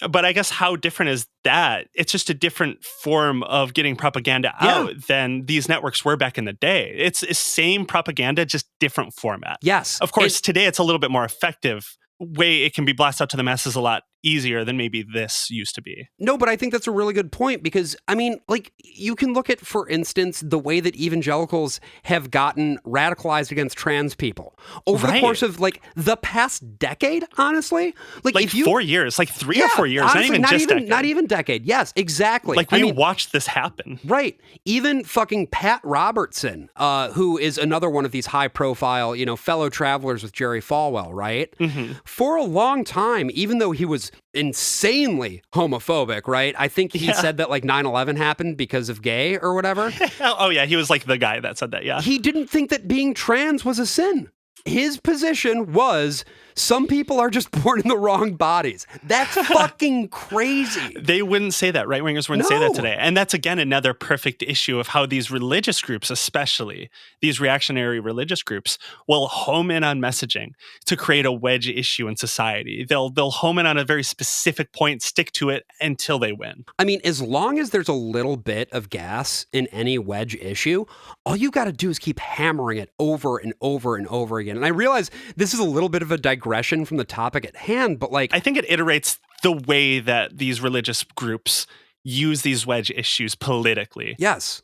Speaker 2: But I guess how different is that? It's just a different form of getting propaganda out than these networks were back in the day. It's the same propaganda, just different format.
Speaker 1: Yes.
Speaker 2: Of course, today it's a little bit more effective. Way it can be blasted out to the masses a lot easier than maybe this used to be.
Speaker 1: No, but I think that's a really good point because, I mean, like, you can look at, for instance, the way that evangelicals have gotten radicalized against trans people over the course of, like, the past decade, honestly. Like if you,
Speaker 2: 4 years, like 3 or 4 years, honestly,
Speaker 1: not even decade. Yes, exactly.
Speaker 2: Like, we watched this happen.
Speaker 1: Right. Even fucking Pat Robertson, who is another one of these high-profile, fellow travelers with Jerry Falwell, right? Mm-hmm. For a long time, even though he was insanely homophobic, right? I think he said that like 9/11 happened because of gay or whatever.
Speaker 2: Oh yeah, he was like the guy that said that, yeah.
Speaker 1: He didn't think that being trans was a sin. His position was some people are just born in the wrong bodies. That's fucking crazy.
Speaker 2: They wouldn't say that. Right-wingers wouldn't say that today. And that's, again, another perfect issue of how these religious groups, especially these reactionary religious groups, will home in on messaging to create a wedge issue in society. They'll home in on a very specific point, stick to it until they win.
Speaker 1: I mean, as long as there's a little bit of gas in any wedge issue, all you got to do is keep hammering it over and over and over again. And I realize this is a little bit of a digression from the topic at hand, but like,
Speaker 2: I think it iterates the way that these religious groups use these wedge issues politically.
Speaker 1: Yes.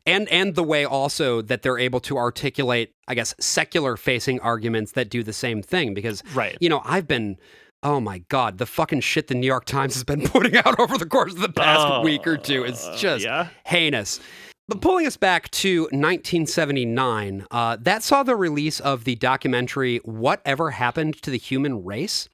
Speaker 1: And the way also that they're able to articulate, I guess, secular-facing arguments that do the same thing. Because,
Speaker 2: Right.
Speaker 1: I've been... Oh my God, the fucking shit the New York Times has been putting out over the course of the past week or two is just heinous. But pulling us back to 1979, that saw the release of the documentary Whatever Happened to the Human Race?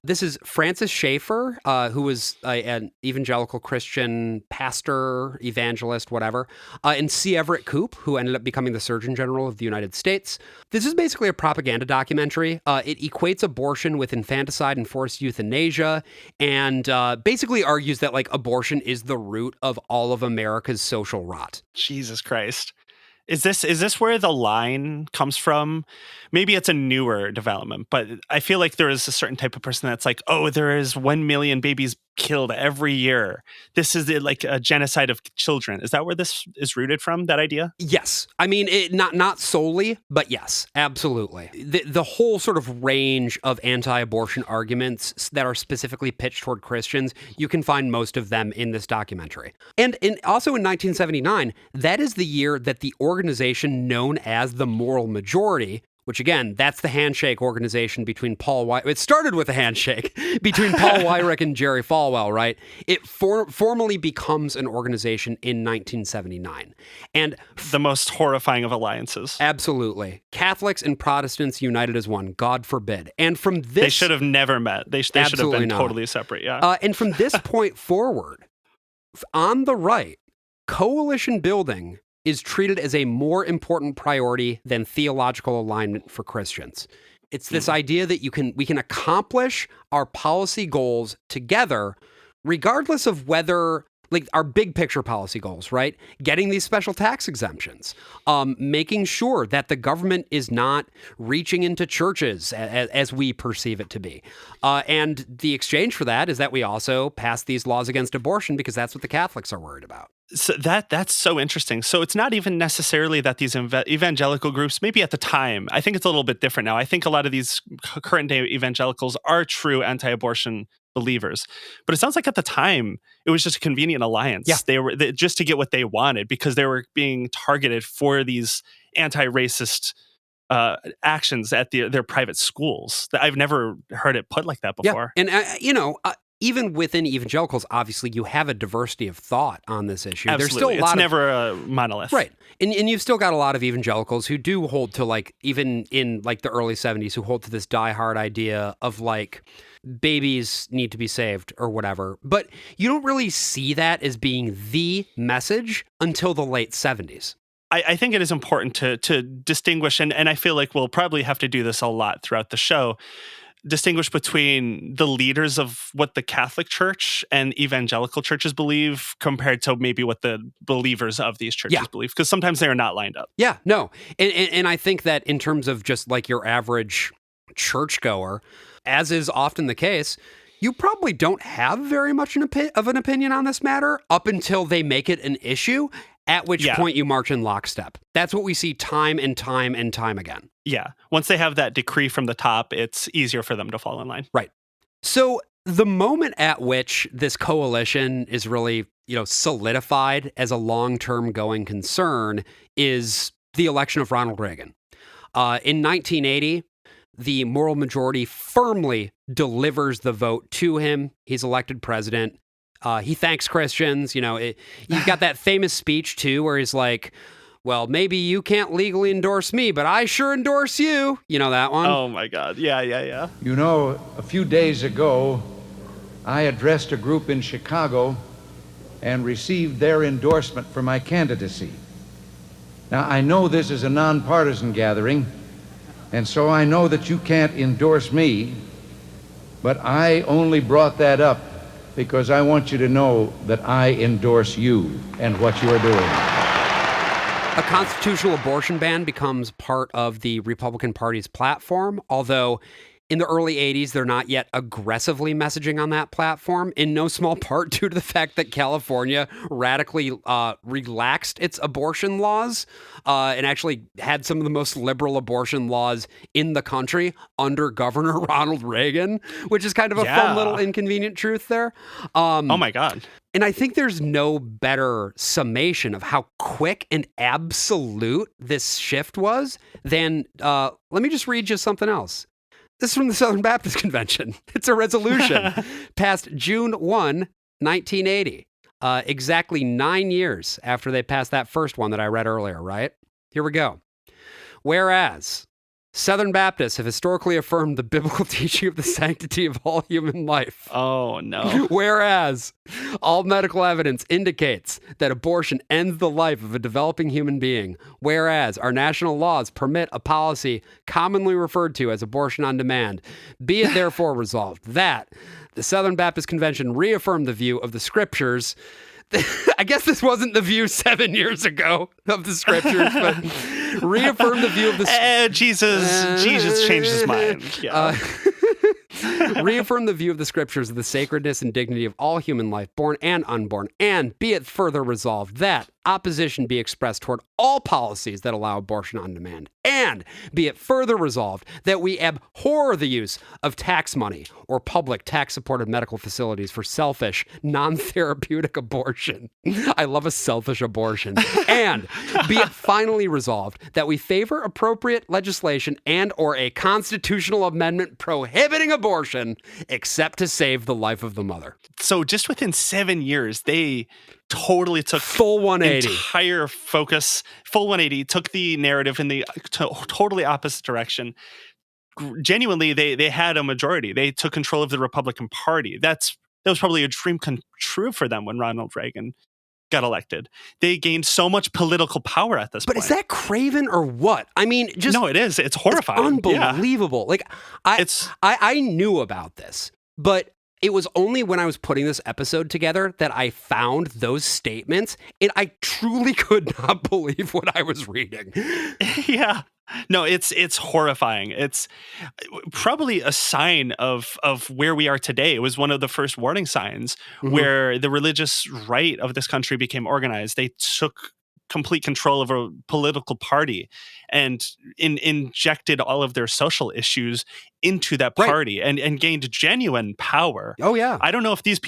Speaker 1: This is Francis Schaeffer, who was an evangelical Christian pastor, evangelist, whatever, and C. Everett Koop, who ended up becoming the Surgeon General of the United States. This is basically a propaganda documentary. It equates abortion with infanticide and forced euthanasia, and basically argues that abortion is the root of all of America's social rot.
Speaker 2: Jesus Christ. Is this where the line comes from? Maybe it's a newer development, but I feel like there is a certain type of person that's like, oh, there is 1 million babies killed every year. This is like a genocide of children. Is that where this is rooted from, that idea?
Speaker 1: Yes. I mean, not solely, but yes, absolutely. The whole sort of range of anti-abortion arguments that are specifically pitched toward Christians, you can find most of them in this documentary. And also in 1979, that is the year that the organization known as the Moral Majority, which again, that's the handshake organization between Paul Weyrich. It started with a handshake between Paul Weyrich and Jerry Falwell, right? It formally becomes an organization in 1979. And
Speaker 2: the most horrifying of alliances.
Speaker 1: Absolutely. Catholics and Protestants united as one, God forbid. And from this...
Speaker 2: They should have never met. They should have been totally separate, yeah.
Speaker 1: And from this point forward, on the right, coalition building is treated as a more important priority than theological alignment for Christians. It's this idea that we can accomplish our policy goals together, regardless of whether, our big picture policy goals, right? Getting these special tax exemptions, making sure that the government is not reaching into churches as we perceive it to be. And the exchange for that is that we also pass these laws against abortion because that's what the Catholics are worried about.
Speaker 2: So that's so interesting. So it's not even necessarily that these evangelical groups, maybe at the time, I think it's a little bit different now. I think a lot of these current day evangelicals are true anti-abortion believers. But it sounds like at the time, it was just a convenient alliance.
Speaker 1: Yeah.
Speaker 2: They were just to get what they wanted because they were being targeted for these anti-racist actions at their private schools. I've never heard it put like that before.
Speaker 1: Yeah. And, even within evangelicals, obviously, you have a diversity of thought on this issue.
Speaker 2: Absolutely.
Speaker 1: There's still a lot
Speaker 2: it's never a monolith.
Speaker 1: Right. And you've still got a lot of evangelicals who do hold to, even in, the early 70s, who hold to this diehard idea of, babies need to be saved or whatever. But you don't really see that as being the message until the late 70s.
Speaker 2: I think it is important to distinguish, and I feel like we'll probably have to do this a lot throughout the show, distinguish between the leaders of what the Catholic Church and evangelical churches believe compared to maybe what the believers of these churches believe, because sometimes they are not lined up. Yeah,
Speaker 1: no. And I think that in terms of just your average churchgoer, as is often the case, you probably don't have very much of an opinion on this matter up until they make it an issue, at which point you march in lockstep. That's what we see time and time and time again.
Speaker 2: Yeah. Once they have that decree from the top, it's easier for them to fall in line.
Speaker 1: Right. So the moment at which this coalition is really, solidified as a long-term going concern is the election of Ronald Reagan. In 1980, the Moral Majority firmly delivers the vote to him. He's elected president. He thanks Christians. You've got that famous speech, too, where he's like, well, maybe you can't legally endorse me, but I sure endorse you. You know that one?
Speaker 2: Oh, my God. Yeah.
Speaker 3: A few days ago, I addressed a group in Chicago and received their endorsement for my candidacy. Now, I know this is a nonpartisan gathering, and so I know that you can't endorse me, but I only brought that up because I want you to know that I endorse you and what you are doing.
Speaker 1: A constitutional abortion ban becomes part of the Republican Party's platform, although in the early 80s, they're not yet aggressively messaging on that platform, in no small part due to the fact that California radically relaxed its abortion laws and actually had some of the most liberal abortion laws in the country under Governor Ronald Reagan, which is kind of a fun little inconvenient truth there.
Speaker 2: Oh, my God.
Speaker 1: And I think there's no better summation of how quick and absolute this shift was than, let me just read you something else. This is from the Southern Baptist Convention. It's a resolution passed June 1, 1980, exactly 9 years after they passed that first one that I read earlier, right? Here we go. Whereas Southern Baptists have historically affirmed the biblical teaching of the sanctity of all human life.
Speaker 2: Oh, no.
Speaker 1: Whereas all medical evidence indicates that abortion ends the life of a developing human being. Whereas our national laws permit a policy commonly referred to as abortion on demand. Be it therefore resolved that the Southern Baptist Convention reaffirmed the view of the scriptures. I guess this wasn't the view 7 years ago of the scriptures, but reaffirm the view of the
Speaker 2: Jesus changed his mind. Yeah.
Speaker 1: Reaffirm the view of the scriptures of the sacredness and dignity of all human life, born and unborn, and be it further resolved that opposition be expressed toward all policies that allow abortion on demand, and be it further resolved that we abhor the use of tax money or public tax-supported medical facilities for selfish, non-therapeutic abortion. I love a selfish abortion. And be it finally resolved that we favor appropriate legislation and or a constitutional amendment prohibiting abortion except to save the life of the mother.
Speaker 2: So just within 7 years, they totally took
Speaker 1: full 180
Speaker 2: entire focus, full 180, took the narrative in the totally opposite direction. Genuinely, they had a majority. They took control of the Republican Party. That was probably a dream come true for them when Ronald Reagan got elected. They gained so much political power at this point.
Speaker 1: But is that craven or what? I mean, just
Speaker 2: no, it is. It's horrifying.
Speaker 1: It's unbelievable. Yeah. Like I knew about this, but it was only when I was putting this episode together that I found those statements, and I truly could not believe what I was reading.
Speaker 2: Yeah. No, it's horrifying. It's probably a sign of where we are today. It was one of the first warning signs where the religious right of this country became organized. They took complete control of a political party and injected all of their social issues into that party and gained genuine power.
Speaker 1: Oh, yeah.
Speaker 2: I don't know if these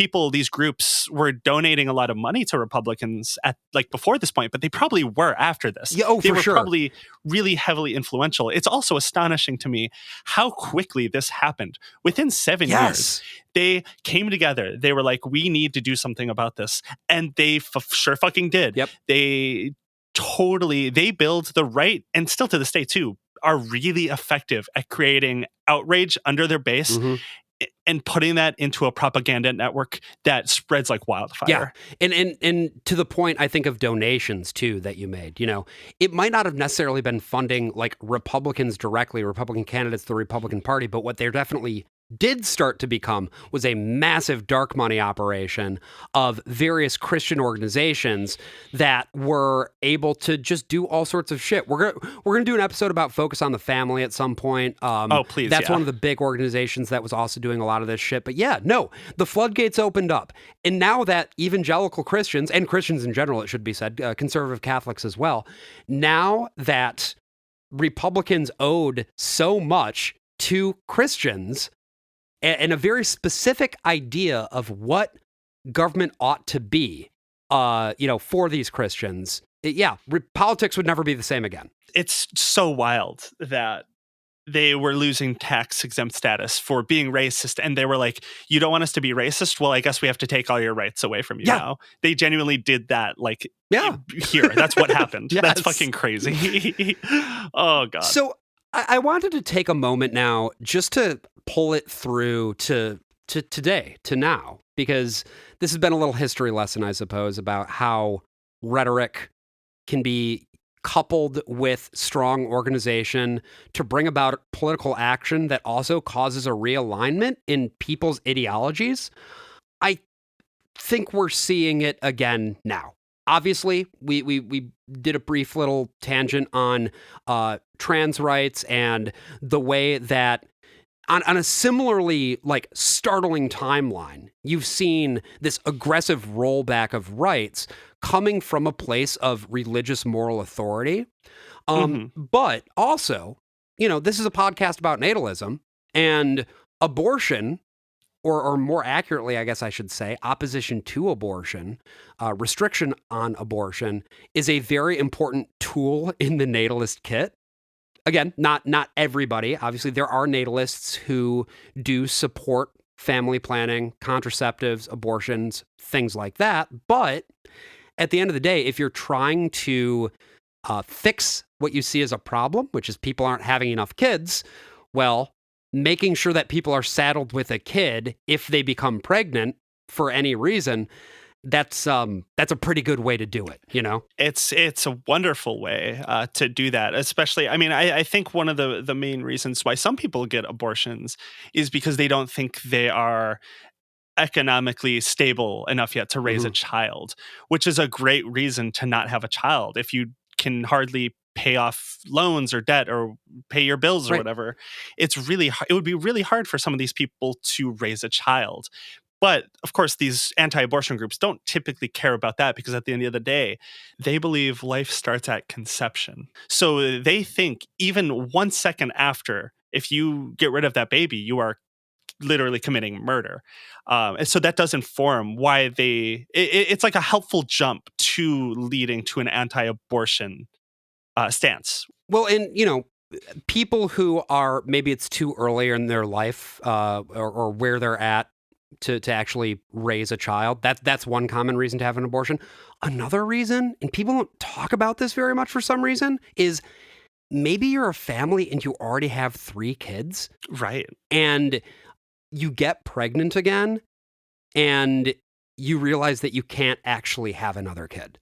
Speaker 2: groups were donating a lot of money to Republicans at before this point, but they probably were after this.
Speaker 1: Yeah,
Speaker 2: they were probably really heavily influential. It's also astonishing to me how quickly this happened. Within 7 years, they came together. They were like, we need to do something about this. And they sure fucking did.
Speaker 1: Yep.
Speaker 2: They build the right, and still to this day too, are really effective at creating outrage under their base and putting that into a propaganda network that spreads like wildfire.
Speaker 1: Yeah. And to the point, I think, of donations too that you made, it might not have necessarily been funding like Republicans directly, Republican candidates, the Republican Party, but what they're definitely did start to become was a massive dark money operation of various Christian organizations that were able to just do all sorts of shit. We're gonna do an episode about Focus on the Family at some point.
Speaker 2: Please.
Speaker 1: That's one of the big organizations that was also doing a lot of this shit. But yeah, no, the floodgates opened up. And now that evangelical Christians, and Christians in general, it should be said, conservative Catholics as well, now that Republicans owed so much to Christians, and a very specific idea of what government ought to be, for these Christians. Politics would never be the same again.
Speaker 2: It's so wild that they were losing tax exempt status for being racist. And they were like, you don't want us to be racist? Well, I guess we have to take all your rights away from you now. They genuinely did that. Here, that's what happened.
Speaker 1: Yes.
Speaker 2: That's fucking crazy. Oh, God.
Speaker 1: So I wanted to take a moment now just to pull it through to today, to now, because this has been a little history lesson, I suppose, about how rhetoric can be coupled with strong organization to bring about political action that also causes a realignment in people's ideologies. I think we're seeing it again now. Obviously, we did a brief little tangent on trans rights and the way that on a similarly startling timeline, you've seen this aggressive rollback of rights coming from a place of religious moral authority. But also, this is a podcast about natalism, and abortion or more accurately, I guess I should say, opposition to abortion, restriction on abortion, is a very important tool in the natalist kit. Again, not everybody. Obviously, there are natalists who do support family planning, contraceptives, abortions, things like that. But at the end of the day, if you're trying to fix what you see as a problem, which is people aren't having enough kids, well, making sure that people are saddled with a kid if they become pregnant for any reason, that's a pretty good way to do it, you know?
Speaker 2: It's a wonderful way to do that, especially, I mean, I think one of the main reasons why some people get abortions is because they don't think they are economically stable enough yet to raise a child, which is a great reason to not have a child. If you can hardly pay off loans or debt or pay your bills or whatever, it would be really hard for some of these people to raise a child. But of course, these anti-abortion groups don't typically care about that because at the end of the day, they believe life starts at conception. So they think even 1 second after, if you get rid of that baby, you are literally committing murder. And so that does inform why it's like a helpful jump to leading to an anti-abortion stance.
Speaker 1: Well, and, people who are, maybe it's too early in their life or where they're at to actually raise a child, that's one common reason to have an abortion. Another reason, and people don't talk about this very much for some reason, is maybe you're a family and you already have 3 kids.
Speaker 2: Right. And
Speaker 1: you get pregnant again and you realize that you can't actually have another kid.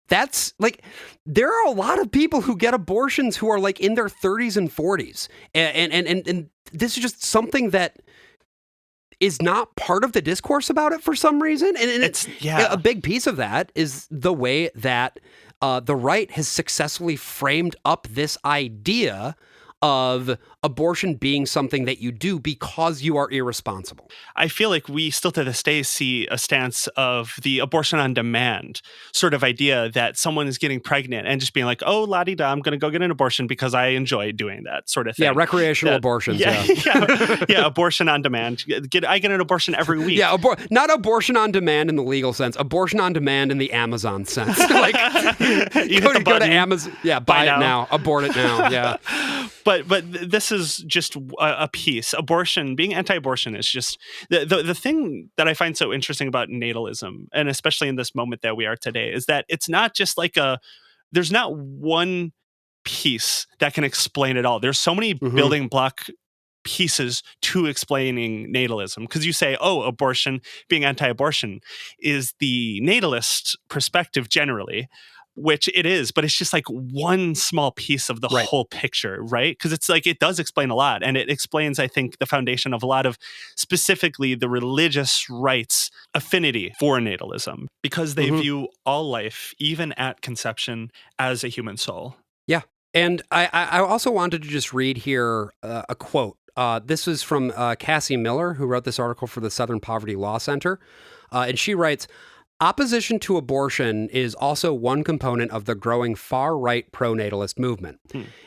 Speaker 1: That's like, there are a lot of people who get abortions who are like in their 30s and 40s. And this is just something that is not part of the discourse about it for some reason. And a big piece of that is the way that the right has successfully framed up this idea of abortion being something that you do because you are irresponsible.
Speaker 2: I feel like we still to this day see a stance of the abortion on demand sort of idea that someone is getting pregnant and just being like, oh, la-di-da, I'm going to go get an abortion because I enjoy doing that sort of thing.
Speaker 1: Yeah, recreational abortions.
Speaker 2: Yeah, abortion on demand. I get an abortion every week.
Speaker 1: Yeah, not abortion on demand in the legal sense, abortion on demand in the Amazon sense. Like,
Speaker 2: you
Speaker 1: go to Amazon, buy it now, abort it now, yeah.
Speaker 2: But this is just a piece. Abortion, being anti-abortion is just the thing that I find so interesting about natalism, and especially in this moment that we are today, is that it's not just like there's not one piece that can explain it all. There's so many building block pieces to explaining natalism, because you say, oh, abortion, being anti-abortion is the natalist perspective generally, which it is, but it's just like one small piece of the whole picture, right? Because it's like, it does explain a lot. And it explains, I think, the foundation of a lot of specifically the religious right's affinity for natalism, because they view all life, even at conception, as a human soul.
Speaker 1: Yeah. And I also wanted to just read here a quote. This is from Cassie Miller, who wrote this article for the Southern Poverty Law Center. And she writes, opposition to abortion is also one component of the growing far-right pro-natalist movement.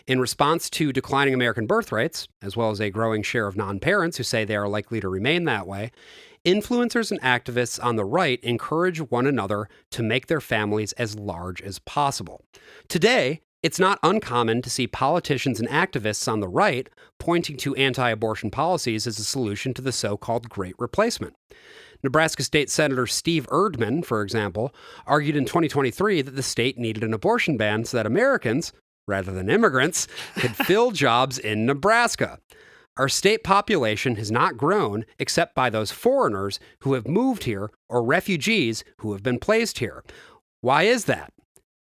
Speaker 1: In response to declining American birth rates, as well as a growing share of non-parents who say they are likely to remain that way, influencers and activists on the right encourage one another to make their families as large as possible. Today, it's not uncommon to see politicians and activists on the right pointing to anti-abortion policies as a solution to the so-called Great Replacement. Nebraska State Senator Steve Erdman, for example, argued in 2023 that the state needed an abortion ban so that Americans, rather than immigrants, could fill jobs in Nebraska. Our state population has not grown except by those foreigners who have moved here or refugees who have been placed here. Why is that?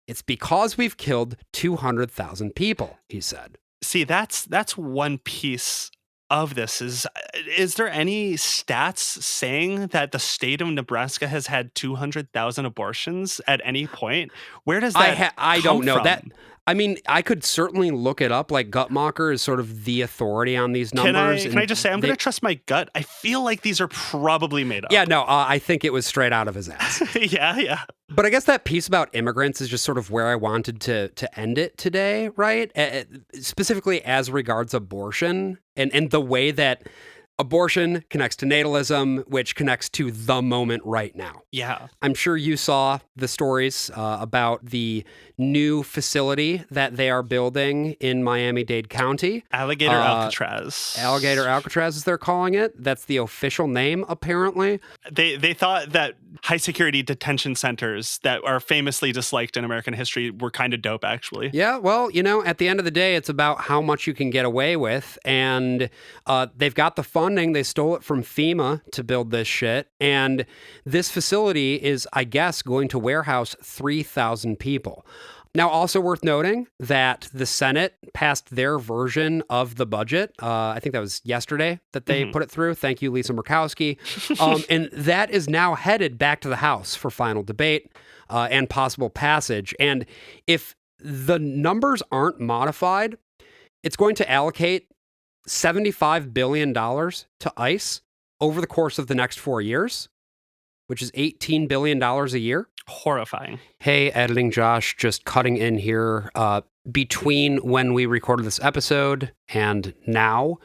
Speaker 1: It's because we've killed 200,000 people, he said.
Speaker 2: See, that's one piece of this. Is there any stats saying that the state of Nebraska has had 200,000 abortions at any point? Where does that
Speaker 1: I don't know
Speaker 2: from?
Speaker 1: that. I mean, I could certainly look it up. Like, Guttmacher is sort of the authority on these numbers.
Speaker 2: Can I just say, I'm going to trust my gut. I feel like these are probably made up.
Speaker 1: Yeah, no, I think it was straight out of his ass.
Speaker 2: Yeah.
Speaker 1: But I guess that piece about immigrants is just sort of where I wanted to end it today, right? Specifically as regards abortion and the way that Abortion connects to natalism, which connects to the moment right now.
Speaker 2: Yeah.
Speaker 1: I'm sure you saw the stories about the new facility that they are building in Miami-Dade County.
Speaker 2: Alligator Alcatraz.
Speaker 1: Alligator Alcatraz, as they're calling it. That's the official name, apparently.
Speaker 2: They thought that high security detention centers that are famously disliked in American history were kind of dope, actually.
Speaker 1: Yeah, well, at the end of the day, it's about how much you can get away with. And they've got the funding. They stole it from FEMA to build this shit. And this facility is, I guess, going to warehouse 3,000 people. Now, also worth noting that the Senate passed their version of the budget. I think that was yesterday that they put it through. Thank you, Lisa Murkowski. And that is now headed back to the House for final debate and possible passage. And if the numbers aren't modified, it's going to allocate $75 billion to ICE over the course of the next 4 years, which is $18 billion a year.
Speaker 2: Horrifying.
Speaker 1: Hey, editing Josh, just cutting in here. Between when we recorded this episode and now,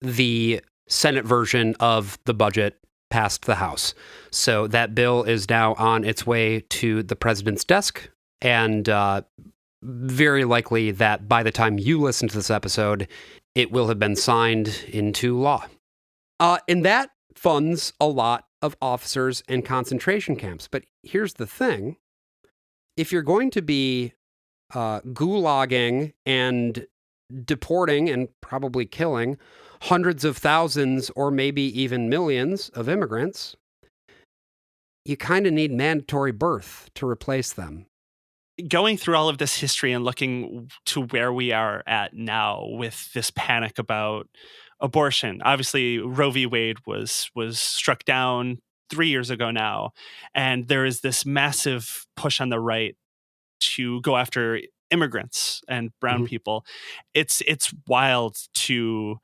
Speaker 1: the Senate version of the budget passed the House. So that bill is now on its way to the president's desk, and very likely that by the time you listen to this episode, it will have been signed into law. And that funds a lot of officers and concentration camps. But here's the thing. If you're going to be gulagging and deporting and probably killing hundreds of thousands or maybe even millions of immigrants, you kind of need mandatory birth to replace them.
Speaker 2: Going through all of this history and looking to where we are at now with this panic about abortion. Obviously, Roe v. Wade was struck down 3 years ago now, and there is this massive push on the right to go after immigrants and brown people. It's wild to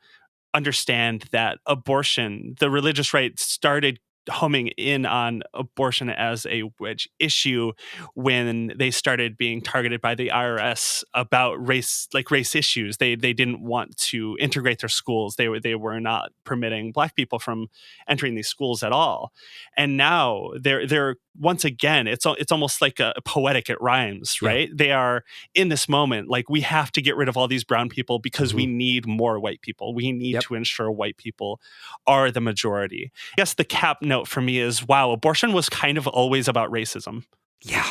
Speaker 2: understand that abortion, the religious right, started homing in on abortion as a wedge issue when they started being targeted by the IRS about race issues. They didn't want to integrate their schools. They were not permitting Black people from entering these schools at all. And now they're once again, it's almost like a poetic, it rhymes, right? Yeah. They are in this moment, like, we have to get rid of all these brown people because we need more white people. We need to ensure white people are the majority. I guess the cap note for me is, wow, abortion was kind of always about racism.
Speaker 1: Yeah.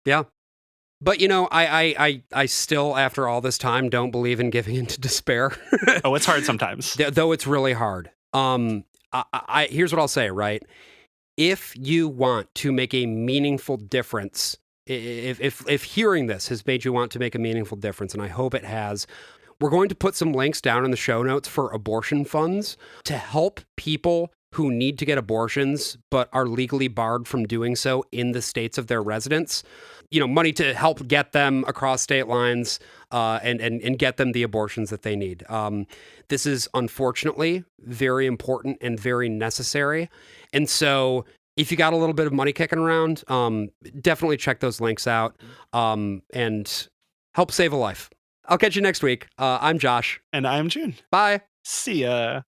Speaker 1: Yeah. But, I still, after all this time, don't believe in giving in to despair.
Speaker 2: Oh, it's hard sometimes.
Speaker 1: Though it's really hard. Here's what I'll say, right? If you want to make a meaningful difference, if hearing this has made you want to make a meaningful difference, and I hope it has, we're going to put some links down in the show notes for abortion funds to help people who need to get abortions but are legally barred from doing so in the states of their residence. Money to help get them across state lines and get them the abortions that they need. This is unfortunately very important and very necessary. And so if you got a little bit of money kicking around, definitely check those links out and help save a life. I'll catch you next week. I'm Josh.
Speaker 2: And I'm June.
Speaker 1: Bye.
Speaker 2: See ya.